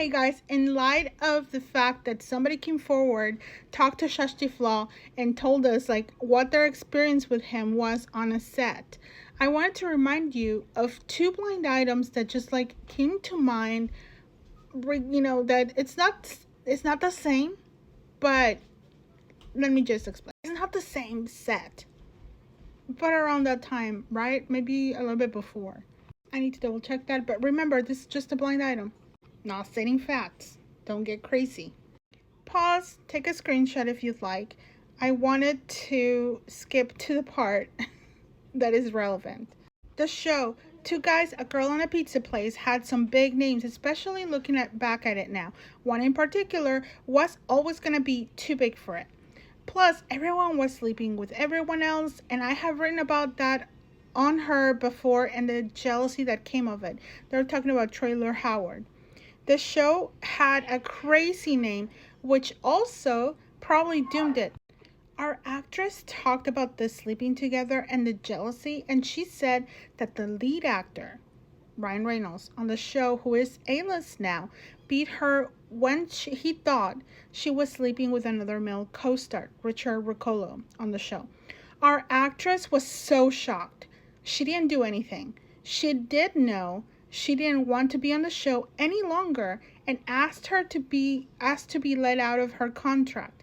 Hey guys, in light of the fact that somebody came forward, talked to Shashti Flaw, and told us like what their experience with him was on a set, I wanted to remind you of two blind items that just like came to mind. That it's not the same, but let me just explain. It's not the same set, but around that time, right? Maybe a little bit before. I need to double check that, but remember, this is just a blind item. Not stating facts. Don't get crazy. Pause, take a screenshot if you'd like. I wanted to skip to the part that is relevant. The show, Two Guys, a Girl and a Pizza Place, had some big names, especially looking back at it now. One in particular was always going to be too big for it. Plus, everyone was sleeping with everyone else, and I have written about that on her before and the jealousy that came of it. They're talking about Trailer Howard. The show had a crazy name, which also probably doomed it. Our actress talked about the sleeping together and the jealousy, and she said that the lead actor, Ryan Reynolds, on the show, who is A-list now, beat her when he thought she was sleeping with another male co-star, Richard Ruccolo, on the show. Our actress was so shocked. She didn't do anything. She did know she didn't want to be on the show any longer and asked to be let out of her contract.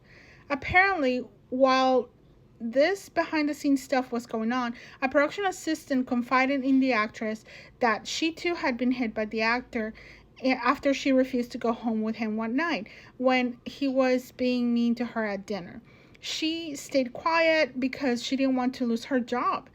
Apparently, while this behind the scenes stuff was going on, a production assistant confided in the actress that she too had been hit by the actor after she refused to go home with him one night when he was being mean to her at dinner. She stayed quiet because she didn't want to lose her job.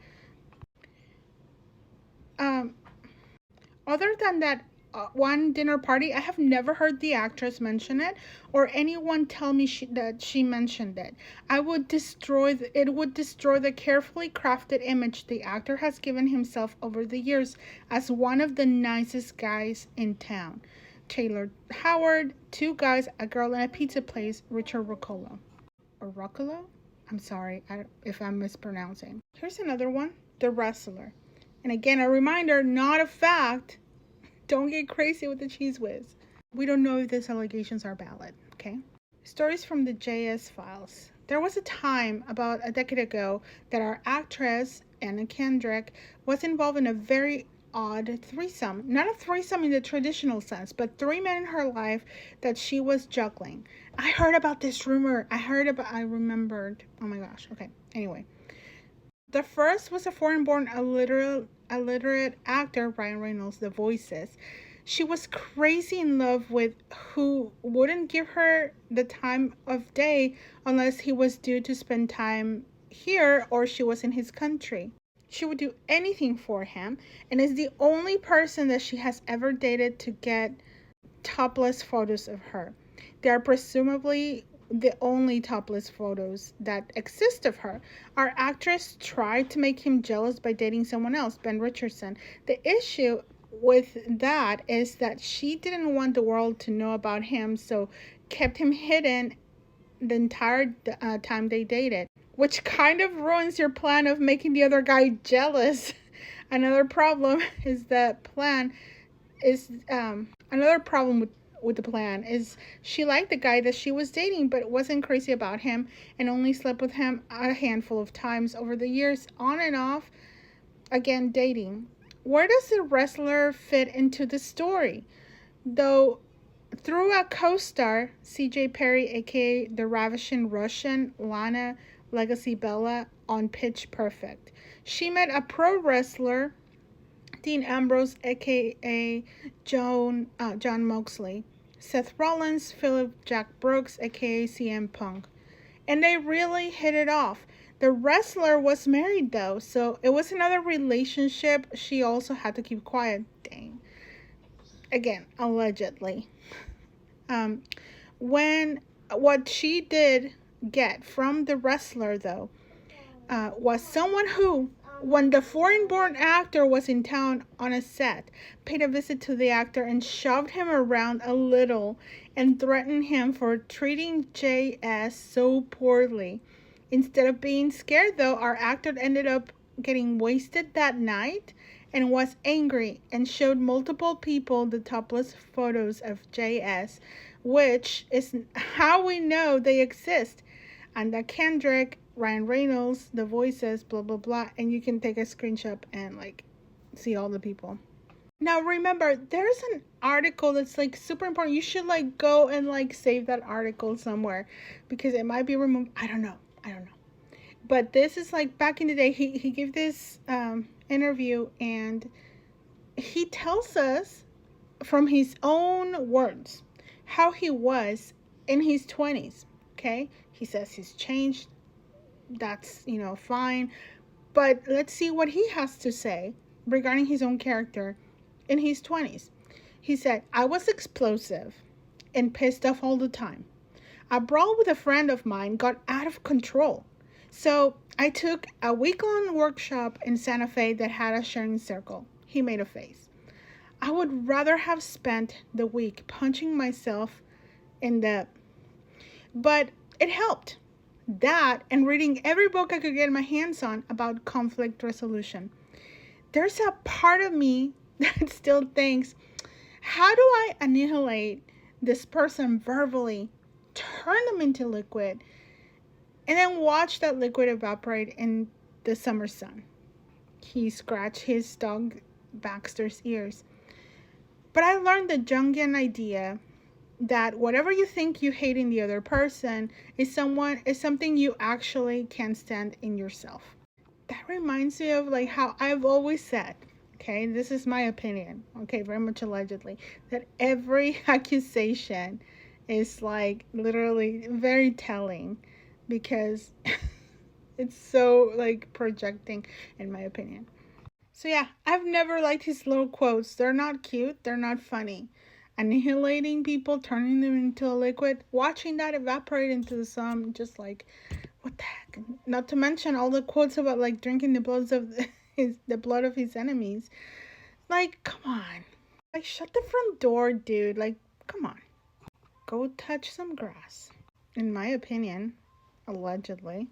Other than that one dinner party, I have never heard the actress mention it or anyone tell me that she mentioned it. It would destroy the carefully crafted image the actor has given himself over the years as one of the nicest guys in town. Taylor Howard, Two Guys, a Girl and a Pizza Place, Richard Ruccolo. Or Ruccolo? I'm sorry if I'm mispronouncing. Here's another one, The Wrestler. And again, a reminder, not a fact. Don't get crazy with the cheese whiz. We don't know if these allegations are valid, okay? Stories from the JS files. There was a time about a decade ago that our actress, Anna Kendrick, was involved in a very odd threesome. Not a threesome in the traditional sense, but three men in her life that she was juggling. I heard about this rumor. I remembered. Oh my gosh. Okay. Anyway. The first was a foreign-born illiterate actor, Ryan Reynolds, the voices. She was crazy in love with who wouldn't give her the time of day unless he was due to spend time here or she was in his country. She would do anything for him and is the only person that she has ever dated to get topless photos of her. They are presumably the only topless photos that exist of her. Our actress tried to make him jealous by dating someone else, Ben Richardson. The issue with that is that she didn't want the world to know about him, so kept him hidden the entire time they dated, which kind of ruins your plan of making the other guy jealous. Another problem is that plan is another problem with the plan is she liked the guy that she was dating but wasn't crazy about him and only slept with him a handful of times over the years, on and off, again dating. Where does the wrestler fit into the story? Though through a co-star, CJ Perry, aka the ravishing Russian Lana Legacy Bella on Pitch Perfect. She met a pro wrestler, Dean Ambrose, aka John Moxley, Seth Rollins, Philip Jack Brooks, aka CM Punk. And they really hit it off. The wrestler was married though, so it was another relationship she also had to keep quiet. Dang. Again, allegedly. What she did get from the wrestler though was someone who, when the foreign-born actor was in town on a set, paid a visit to the actor and shoved him around a little and threatened him for treating JS so poorly. Instead of being scared, though, our actor ended up getting wasted that night and was angry and showed multiple people the topless photos of JS, which is how we know they exist. And that Kendrick, Ryan Reynolds, the voices, blah blah blah, and you can take a screenshot and like see all the people. Now remember, there's an article that's like super important. You should like go and like save that article somewhere because it might be removed. I don't know. I don't know. But this is like back in the day. He gave this interview and he tells us from his own words how he was in his 20s. Okay, he says he's changed. That's fine. But let's see what he has to say regarding his own character in his 20s. He said, I was explosive and pissed off all the time. A brawl with a friend of mine got out of control. So I took a week-long workshop in Santa Fe that had a sharing circle. He made a face. I would rather have spent the week punching myself in the... But it helped. That and reading every book I could get my hands on about conflict resolution. There's a part of me that still thinks, how do I annihilate this person verbally, turn them into liquid, and then watch that liquid evaporate in the summer sun? He scratched his dog Baxter's ears. But I learned the Jungian idea that whatever you think you hate in the other person is something you actually can stand in yourself. That reminds me of like how I've always said, okay, this is my opinion, okay, very much allegedly, that every accusation is like literally very telling because it's so like projecting, in my opinion. So yeah, I've never liked his little quotes. They're not cute, they're not funny. Annihilating people, turning them into a liquid, watching that evaporate into the sun, just like, what the heck? Not to mention all the quotes about like drinking the blood of his enemies. Like, come on. Like, shut the front door, dude. Like, come on. Go touch some grass. In my opinion, allegedly.